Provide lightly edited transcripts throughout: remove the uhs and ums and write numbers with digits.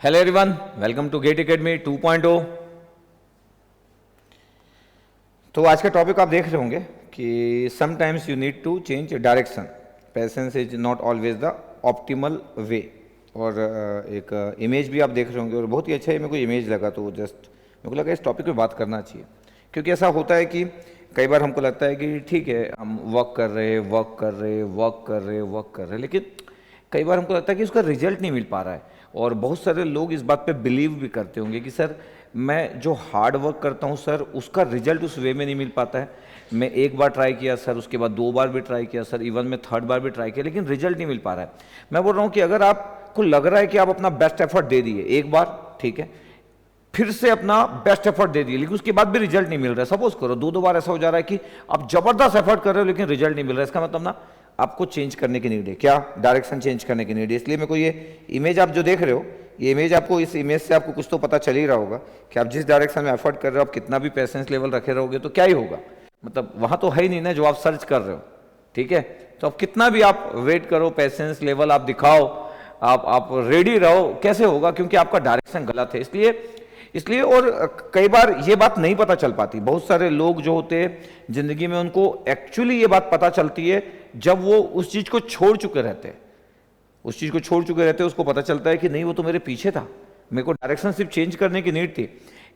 Hello everyone, welcome to GATE Academy 2.0। तो आज का टॉपिक आप देख रहे होंगे कि sometimes you need to change direction, patience is not always the optimal way. और एक इमेज भी आप देख रहे होंगे और बहुत ही अच्छा है, मेरे को इमेज लगा तो जस्ट मेरे को लगा इस टॉपिक पे बात करना चाहिए। क्योंकि ऐसा होता है कि कई बार हमको लगता है कि ठीक है हम वर्क कर रहे हैं, लेकिन कई बार हमको लगता है कि उसका रिजल्ट नहीं मिल पा रहा है। और बहुत सारे लोग इस बात पे बिलीव भी करते होंगे कि सर मैं जो हार्ड वर्क करता हूँ सर उसका रिजल्ट उस वे में नहीं मिल पाता है। मैं एक बार ट्राई किया सर, उसके बाद 2 बार भी ट्राई किया सर, इवन मैं 3rd बार भी ट्राई किया, लेकिन रिजल्ट नहीं मिल पा रहा है। मैं बोल रहा हूँ कि अगर आपको लग रहा है कि आप अपना बेस्ट एफर्ट दे दिए एक बार, ठीक है, फिर से अपना बेस्ट एफर्ट दे दिए, लेकिन उसके बाद भी रिजल्ट नहीं मिल रहा है। सपोज करो 2 बार ऐसा हो जा रहा है कि आप जबरदस्त एफर्ट कर रहे हो लेकिन रिजल्ट नहीं मिल रहा है, इसका मतलब ना आपको चेंज करने की नीड है। क्या? डायरेक्शन चेंज करने की नीड है। इसलिए मेरे को ये इमेज आप जो देख रहे हो, ये इमेज आपको, इस इमेज से आपको कुछ तो पता चल ही रहा होगा कि आप जिस डायरेक्शन में एफर्ट कर रहे हो, आप कितना भी पेशेंस लेवल रखे रहोगे तो क्या ही होगा। मतलब वहां तो है ही नहीं ना जो आप सर्च कर रहे हो, ठीक है। तो आप कितना भी आप वेट करो, पेशेंस लेवल आप दिखाओ, आप रेडी रहो, कैसे होगा? क्योंकि आपका डायरेक्शन गलत है। इसलिए और कई बार ये बात नहीं पता चल पाती। बहुत सारे लोग जो होते हैं जिंदगी में, उनको एक्चुअली ये बात पता चलती है जब वो उस चीज को छोड़ चुके रहते हैं। उसको पता चलता है कि नहीं, वो तो मेरे पीछे था, मेरे को डायरेक्शन सिर्फ चेंज करने की नीड थी।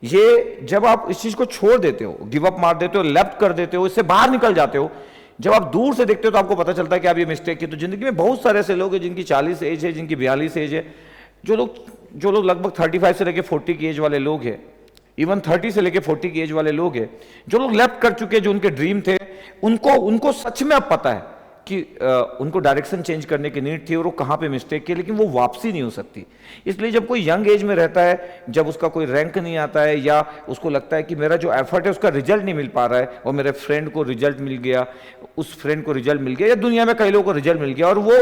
ये जब आप इस चीज को छोड़ देते हो, गिव अप मार देते हो, लेफ्ट कर देते हो, इससे बाहर निकल जाते हो, जब आप दूर से देखते हो तो आपको पता चलता है कि आप ये मिस्टेक की। तो जिंदगी में बहुत सारे ऐसे लोग हैं जिनकी 40 एज है, जिनकी 42 एज है, जो लोग लगभग 35 से लेके 40 की एज वाले लोग हैं, इवन 30 से लेके 40 की एज वाले लोग हैं, जो लोग लेफ्ट कर चुके हैं, जो उनके ड्रीम थे, उनको सच में अब पता है कि उनको डायरेक्शन चेंज करने की नीड थी और वो कहाँ पे मिस्टेक की, लेकिन वो वापसी नहीं हो सकती। इसलिए जब कोई यंग एज में रहता है, जब उसका कोई रैंक नहीं आता है, या उसको लगता है कि मेरा जो एफर्ट है उसका रिजल्ट नहीं मिल पा रहा है, और मेरे फ्रेंड को रिजल्ट मिल गया, उस फ्रेंड को रिजल्ट मिल गया, या दुनिया में कई लोगों को रिजल्ट मिल गया, और वो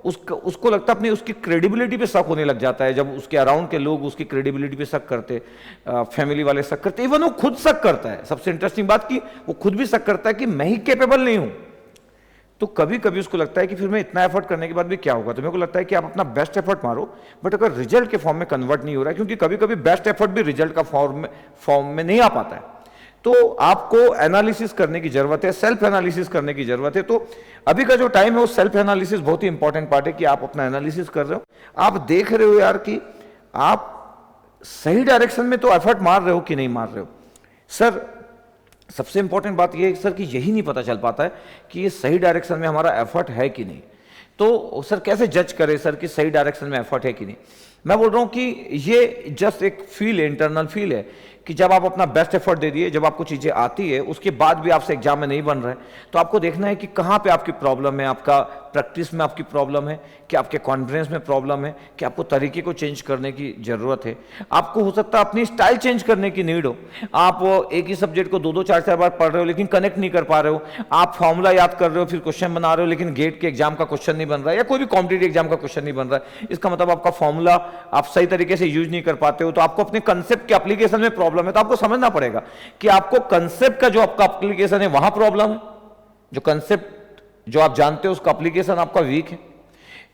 उसको लगता है अपनी उसकी क्रेडिबिलिटी पे शक होने लग जाता है। जब उसके अराउंड के लोग उसकी क्रेडिबिलिटी पे शक करते, फैमिली वाले शक करते, इवन वो खुद शक करता है। सबसे इंटरेस्टिंग बात कि वो खुद भी शक करता है कि मैं ही कैपेबल नहीं हूं। तो कभी कभी उसको लगता है कि फिर मैं इतना एफर्ट करने के बाद भी क्या होगा। तो मेरे को लगता है कि आप अपना बेस्ट एफर्ट मारो, बट अगर रिजल्ट के फॉर्म में कन्वर्ट नहीं हो रहा है, क्योंकि कभी कभी बेस्ट एफर्ट भी रिजल्ट का फॉर्म में नहीं आ पाता है, तो आपको एनालिसिस करने की जरूरत है, सेल्फ एनालिसिस करने की जरूरत है। तो अभी का जो टाइम है वो सेल्फ एनालिसिस बहुत ही इंपॉर्टेंट पार्ट है कि आप अपना एनालिसिस कर रहे हो, आप देख रहे हो यार कि आप सही डायरेक्शन में तो एफर्ट मार रहे हो कि नहीं मार रहे हो। सर सबसे इंपॉर्टेंट बात यह है सर कि यही नहीं पता चल पाता है कि ये सही डायरेक्शन में हमारा एफर्ट है कि नहीं। तो सर कैसे जज करें सर कि सही डायरेक्शन में एफर्ट है कि नहीं? मैं बोल रहा हूं कि ये जस्ट एक फील है, इंटरनल फील है कि जब आप अपना बेस्ट एफर्ट दे दिए, जब आपको चीजें आती है, उसके बाद भी आपसे एग्जाम में नहीं बन रहा है, तो आपको देखना है कि कहाँ पे आपकी प्रॉब्लम है। आपका प्रैक्टिस में आपकी प्रॉब्लम है, कि आपके कॉन्फिडेंस में प्रॉब्लम है, कि आपको तरीके को चेंज करने की जरूरत है। आपको हो सकता है अपनी स्टाइल चेंज करने की नीड हो। आप एक ही सब्जेक्ट को 2-2, 4-4 बार पढ़ रहे हो लेकिन कनेक्ट नहीं कर पा रहे हो। आप फॉर्मूला याद कर रहे हो, फिर क्वेश्चन बना रहे हो, लेकिन गेट के एग्जाम का क्वेश्चन नहीं बन रहा है, या कोई भी कॉम्पिटिटिव एग्जाम का क्वेश्चन नहीं बन रहा है। इसका मतलब आपका फॉर्मूला आप सही तरीके से यूज नहीं कर पाते हो। तो आपको अपने कंसेप्ट के एप्लीकेशन में प्रॉब्लम है। तो आपको समझना पड़ेगा कि आपको कंसेप्ट का जो आपका एप्लीकेशन है वहां प्रॉब्लम है, जो कंसेप्ट जो आप जानते हो उसका एप्लीकेशन आपका वीक है,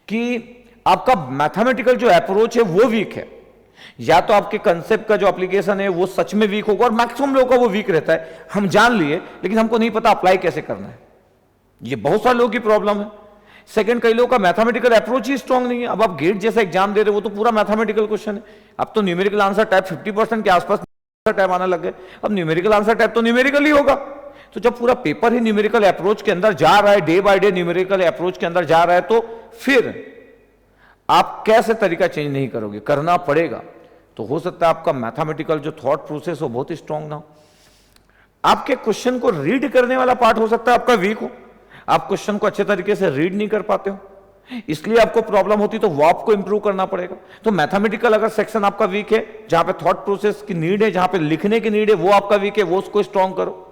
कि आपका मैथमेटिकल जो अप्रोच है वो वीक है, या तो आपके कंसेप्ट का जो एप्लीकेशन है वो सच में वीक होगा। और मैक्सिमम लोगों का वो वीक रहता है, हम जान लिए लेकिन हमको नहीं पता अप्लाई कैसे करना है। ये बहुत सारे लोगों की प्रॉब्लम है। सेकंड, कई लोगों का मैथमेटिकल अप्रोच ही स्ट्रांग नहीं है। अब आप गेट जैसा एग्जाम दे रहे हो, वो तो पूरा मैथमेटिकल क्वेश्चन है। अब तो न्यूमेरिकल आंसर टाइप 50% के आसपास टाइप आने लग गए। अब न्यूमेरिकल आंसर टाइप तो न्यूमेरिकल ही होगा। तो जब पूरा पेपर ही न्यूमेरिकल अप्रोच के अंदर जा रहा है, day by day numerical approach के अंदर जा रहा है, तो फिर आप कैसे तरीका चेंज नहीं करोगे? करना पड़ेगा। तो हो सकता है आपका मैथमेटिकल जो थॉट प्रोसेस हो बहुत ही स्ट्रांग ना हो। आपके क्वेश्चन को रीड करने वाला पार्ट हो सकता है आपका वीक हो। आप क्वेश्चन को अच्छे तरीके से रीड नहीं कर पाते हो, इसलिए आपको प्रॉब्लम होती, तो वो आपको इंप्रूव करना पड़ेगा। तो मैथमेटिकल अगर सेक्शन आपका वीक है, जहां पे थॉट प्रोसेस की नीड है, जहां पे लिखने की नीड है, वो आपका वीक है, वो उसको स्ट्रांग करो।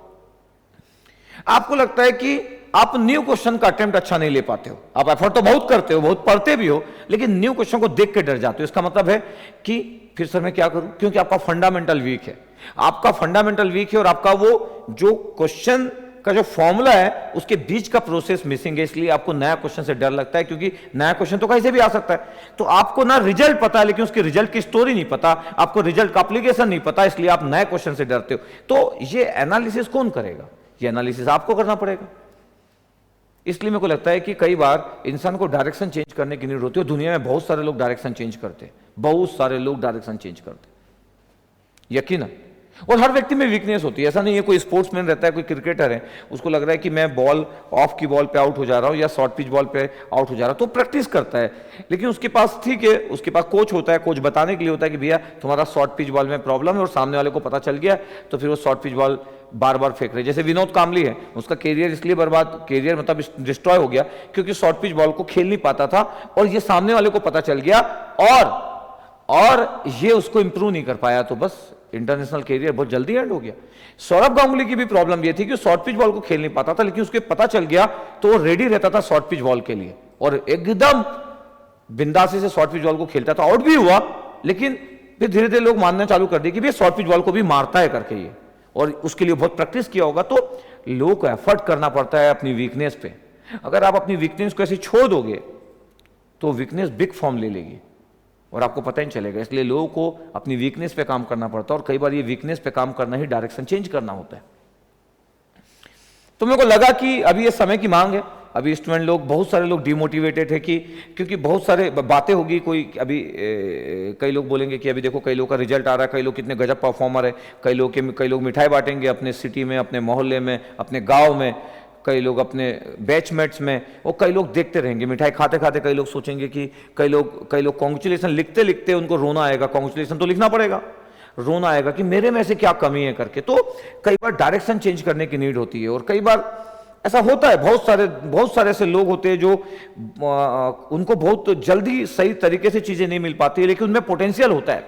आपको लगता है कि आप न्यू क्वेश्चन का अटेम्प्ट अच्छा नहीं ले पाते हो, आप एफर्ट तो बहुत करते हो, बहुत पढ़ते भी हो, लेकिन न्यू क्वेश्चन को देख के डर जाते हो। इसका मतलब है कि फिर सर मैं क्या करूं? क्योंकि आपका फंडामेंटल वीक है। आपका फंडामेंटल वीक है और आपका वो जो क्वेश्चन का जो फॉर्मूला है उसके बीच का प्रोसेस मिसिंग है, इसलिए आपको नया क्वेश्चन से डर लगता है, क्योंकि नया क्वेश्चन तो कहीं से भी आ सकता है। तो आपको ना रिजल्ट पता है लेकिन उसके रिजल्ट की स्टोरी नहीं पता, आपको रिजल्ट का एप्लीकेशन नहीं पता, इसलिए आप नए क्वेश्चन से डरते हो। तो ये एनालिसिस कौन करेगा? ये एनालिसिस आपको करना पड़ेगा। इसलिए मेरे को लगता है कि कई बार इंसान को डायरेक्शन चेंज करने की नीड होती है। दुनिया में बहुत सारे लोग डायरेक्शन चेंज करते हैं, बहुत सारे लोग डायरेक्शन चेंज करते हैं, यकीन। और हर व्यक्ति में वीकनेस होती है। ऐसा नहीं है कोई स्पोर्ट्समैन रहता है, कोई क्रिकेटर है, उसको लग रहा है कि मैं बॉल ऑफ की बॉल पे आउट हो जा रहा हूं या शॉर्ट पिच बॉल पे आउट हो जा रहा हूं, तो प्रैक्टिस करता है। लेकिन उसके पास, ठीक है, उसके पास कोच होता है, कोच बताने के लिए होता है कि भैया तुम्हारा शॉर्ट पिच बॉल में प्रॉब्लम है, और सामने वाले को पता चल गया तो फिर वो शॉर्ट पिच बॉल बार बार फेंक रहे। जैसे विनोद कामली है, उसका कैरियर इसलिए बर्बाद, कैरियर मतलब डिस्ट्रॉय हो गया क्योंकि शॉर्ट पिच बॉल को खेल नहीं पाता था, और ये सामने वाले को पता चल गया और ये उसको इंप्रूव नहीं कर पाया, तो बस इंटरनेशनल कैरियर बहुत जल्दी एंड हो गया। सौरभ गांगुली की भी प्रॉब्लम ये थी कि शॉर्ट पिच बॉल को खेल नहीं पाता था, लेकिन उसके पता चल गया तो वो रेडी रहता था शॉर्ट पिच बॉल के लिए, और एकदम बिंदासी से शॉर्ट पिच बॉल को खेलता था। आउट भी हुआ, लेकिन फिर धीरे धीरे लोग मानना चालू कर दिए कि भाई शॉर्ट पिच बॉल को भी मारता है करके ये, और उसके लिए बहुत प्रैक्टिस किया होगा। तो लोगों को एफर्ट करना पड़ता है अपनी वीकनेस पे। अगर आप अपनी वीकनेस को ऐसे छोड़ दोगे तो वीकनेस बिग फॉर्म ले लेगी और आपको पता ही नहीं चलेगा। इसलिए लोगों को अपनी वीकनेस पे काम करना पड़ता है, और कई बार ये वीकनेस पे काम करना ही डायरेक्शन चेंज करना होता है। तो मेरे को लगा कि अभी ये समय की मांग है। अभी स्टूडेंट लोग, बहुत सारे लोग डिमोटिवेटेड है कि क्योंकि बहुत सारे बातें होगी, कोई अभी कई लोग बोलेंगे कि अभी देखो कई लोग का रिजल्ट आ रहा है, कई लोग कितने गजब परफॉर्मर है, कई लोग मिठाई बांटेंगे अपने सिटी में, अपने मोहल्ले में, अपने गाँव में, कई लोग अपने बैचमेट्स में, और कई लोग देखते रहेंगे मिठाई खाते खाते। कई लोग सोचेंगे कि कई लोग कॉन्ग्रेचुलेशन लिखते लिखते उनको रोना आएगा, कॉन्ग्रेचुलेशन तो लिखना पड़ेगा, रोना आएगा कि मेरे में से क्या कमी है करके। तो कई बार डायरेक्शन चेंज करने की नीड होती है, और कई बार ऐसा होता है। बहुत सारे ऐसे लोग होते हैं जो उनको बहुत जल्दी सही तरीके से चीजें नहीं मिल पाती, लेकिन उनमें पोटेंशियल होता है।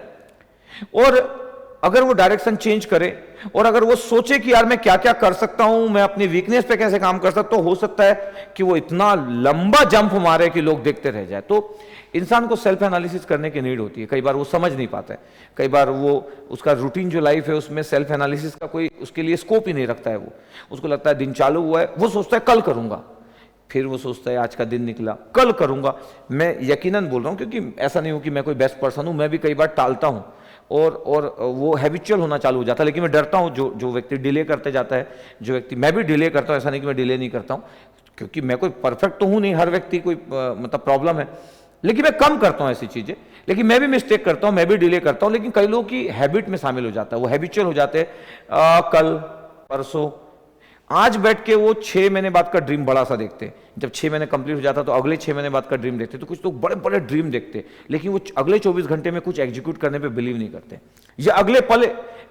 और अगर वो डायरेक्शन चेंज करे और अगर वो सोचे कि यार मैं क्या क्या कर सकता हूं, मैं अपनी वीकनेस पे कैसे काम कर सकता हूं, हो सकता है कि वो इतना लंबा जंप मारे कि लोग देखते रह जाए। तो इंसान को सेल्फ एनालिसिस करने की नीड होती है। कई बार वो समझ नहीं पाता है, कई बार वो उसका रूटीन जो लाइफ है उसमें सेल्फ एनालिसिस का कोई उसके लिए स्कोप ही नहीं रखता है। वो उसको लगता है दिन चालू हुआ है, वो सोचता है कल करूंगा, फिर वो सोचता है आज का दिन निकला, कल करूंगा। मैं यकीनन बोल रहा हूं, क्योंकि ऐसा नहीं हो कि मैं कोई बेस्ट पर्सन हूं, मैं भी कई बार टालता हूं और वो हैबिचुअल होना चालू हो जाता है। लेकिन मैं डरता हूं, जो व्यक्ति डिले करते जाता है, जो व्यक्ति, मैं भी डिले करता हूं, ऐसा नहीं कि मैं डिले नहीं करता हूं, क्योंकि मैं कोई परफेक्ट तो हूं नहीं, हर व्यक्ति कोई मतलब प्रॉब्लम है, लेकिन मैं कम करता हूं ऐसी चीजें। लेकिन मैं भी मिस्टेक करता हूं, मैं भी डिले करता हूं, लेकिन कई लोगों की हैबिट में शामिल हो जाता है, वो हैबिचुअल हो जाते हैं। कल, परसों, आज बैठ के वो 6 महीने बाद का ड्रीम बड़ा सा देखते हैं। जब 6 महीने कंप्लीट हो जाता तो अगले 6 महीने बाद का ड्रीम देखते। तो कुछ लोग बड़े बड़े ड्रीम देखते, लेकिन वो अगले 24 घंटे में कुछ एग्जीक्यूट करने पे बिलीव नहीं करते, या अगले पल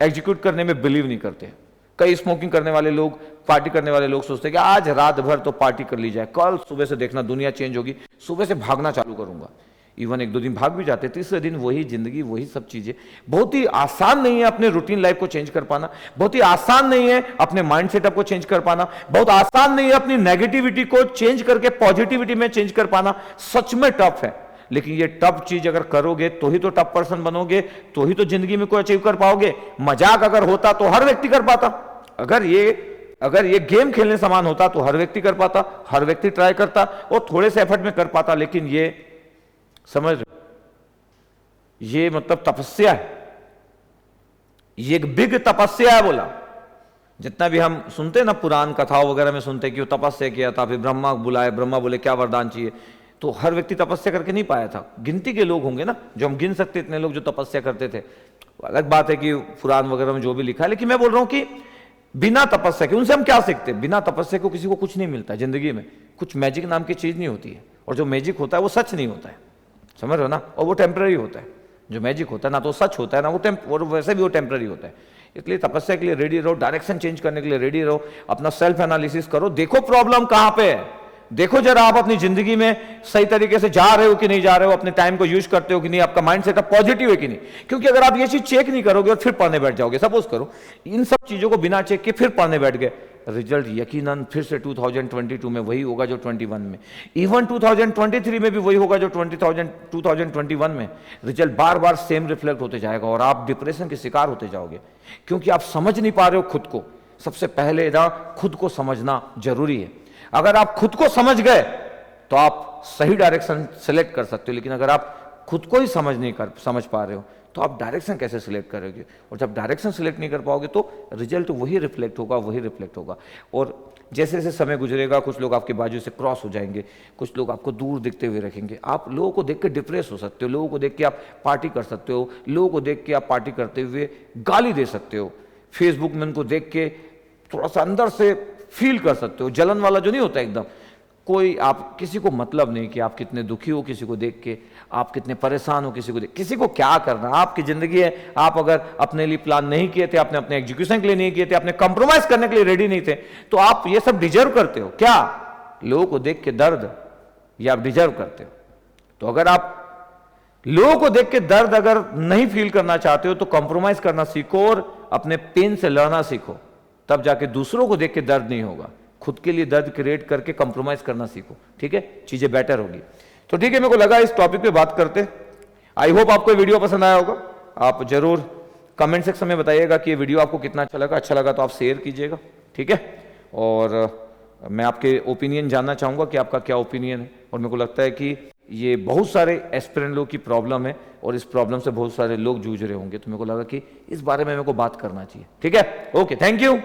एग्जीक्यूट करने में बिलीव नहीं करते। कई स्मोकिंग करने वाले लोग, पार्टी करने वाले लोग सोचते हैं कि आज रात भर तो पार्टी कर ली जाए, कल सुबह से देखना दुनिया चेंज होगी, सुबह से भागना चालू करूंगा। इवन 1-2 दिन भाग भी जाते, तीसरे दिन वही जिंदगी, वही सब चीजें। बहुत ही आसान नहीं है अपने रूटीन लाइफ को चेंज कर पाना, बहुत ही आसान नहीं है अपने माइंड सेटअप को चेंज कर पाना, बहुत आसान नहीं है अपनी नेगेटिविटी को चेंज करके पॉजिटिविटी में चेंज कर पाना। सच में टफ है, लेकिन ये टफ चीज अगर करोगे तो ही तो टफ पर्सन बनोगे, तो ही तो जिंदगी में कोई अचीव कर पाओगे। मजाक अगर होता तो हर व्यक्ति कर पाता, अगर ये गेम खेलने समान होता तो हर व्यक्ति कर पाता, हर व्यक्ति ट्राई करता और थोड़े से एफर्ट में कर पाता। लेकिन ये समझ, ये मतलब तपस्या है, ये एक बिग तपस्या है। बोला जितना भी हम सुनते हैं ना, पुराण कथाओं वगैरह में सुनते हैं कि वो तपस्या किया था, फिर ब्रह्मा बुलाए, ब्रह्मा बोले क्या वरदान चाहिए, तो हर व्यक्ति तपस्या करके नहीं पाया था। गिनती के लोग होंगे ना, जो हम गिन सकते, इतने लोग जो तपस्या करते थे। अलग बात है कि पुराण वगैरह में जो भी लिखा है, लेकिन मैं बोल रहा हूं कि बिना तपस्या के, उनसे हम क्या सीखते हैं? बिना तपस्या को किसी को कुछ नहीं मिलता जिंदगी में, कुछ मैजिक नाम की चीज नहीं होती है, और जो मैजिक होता है वो सच नहीं होता है, समझ रहे हो ना, और वो टेम्पररी होता है। जो मैजिक होता है ना तो सच होता है ना, वो वैसे भी वो टेम्पररी होता है। इसलिए तपस्या के लिए रेडी रहो, डायरेक्शन चेंज करने के लिए रेडी रहो, अपना सेल्फ एनालिसिस करो, देखो प्रॉब्लम कहां पे है, देखो जरा आप अपनी जिंदगी में सही तरीके से जा रहे हो कि नहीं जा रहे हो, अपने टाइम को यूज करते हो कि नहीं, आपका माइंड सेटअप पॉजिटिव है कि नहीं। क्योंकि अगर आप ये चीज चेक नहीं करोगे और फिर पढ़ने बैठ जाओगे, सपोज करो इन सब चीजों को बिना चेक के फिर पढ़ने बैठ गए, रिजल्ट यकीनन फिर से 2022 में वही होगा जो 21 में, इवन 2023 में भी वही होगा जो 2021 में। रिजल्ट बार बार सेम रिफ्लेक्ट होते जाएगा और आप डिप्रेशन के शिकार होते जाओगे, क्योंकि आप समझ नहीं पा रहे हो खुद को। सबसे पहले ना खुद को समझना जरूरी है। अगर आप खुद को समझ गए तो आप सही डायरेक्शन सेलेक्ट कर सकते हो, लेकिन अगर आप खुद को ही समझ पा रहे हो तो आप डायरेक्शन कैसे सिलेक्ट करोगे? और जब डायरेक्शन सिलेक्ट नहीं कर पाओगे तो रिजल्ट वही रिफ्लेक्ट होगा। और जैसे जैसे समय गुजरेगा कुछ लोग आपके बाजू से क्रॉस हो जाएंगे, कुछ लोग आपको दूर दिखते हुए रखेंगे। आप लोगों को देख के डिप्रेस हो सकते हो, लोगों को देख के आप पार्टी कर सकते हो, लोगों को देख के आप पार्टी करते हुए गाली दे सकते हो, फेसबुक में उनको देख के थोड़ा सा अंदर से फील कर सकते हो, जलन वाला जो नहीं होता एकदम। कोई आप किसी को मतलब नहीं कि आप कितने दुखी हो किसी को देख के, आप कितने परेशान हो किसी को देख, किसी को क्या करना, आपकी जिंदगी है। आप अगर अपने लिए प्लान नहीं किए थे, आपने अपने एग्जीक्यूशन के लिए नहीं किए थे, आपने कंप्रोमाइज करने के लिए रेडी नहीं थे, तो आप ये सब डिजर्व करते हो क्या? लोगों को देख के दर्द, ये आप डिजर्व करते हो। तो अगर आप लोगों को देख के दर्द अगर नहीं फील करना चाहते हो तो कंप्रोमाइज करना सीखो और अपने पेन से लड़ना सीखो, तब जाके दूसरों को देख के दर्द नहीं होगा। खुद के लिए दर्द क्रिएट करके कंप्रोमाइज करना सीखो, ठीक है, चीजें बेटर होगी। तो ठीक है, मेरे को लगा इस टॉपिक पे बात करते। आई होप आपको ये वीडियो पसंद आया होगा। आप जरूर कमेंट सेक्शन में बताइएगा कि ये वीडियो आपको कितना अच्छा लगा तो आप शेयर कीजिएगा, ठीक है। और मैं आपके ओपिनियन जानना चाहूंगा कि आपका क्या ओपिनियन है। और मेरे को लगता है कि ये बहुत सारे एस्पिरेंट लोग की प्रॉब्लम है और इस प्रॉब्लम से बहुत सारे लोग जूझ रहे होंगे, तो मेरे को लगा कि इस बारे में मेरे को बात करना चाहिए, ठीक है। Okay, thank you.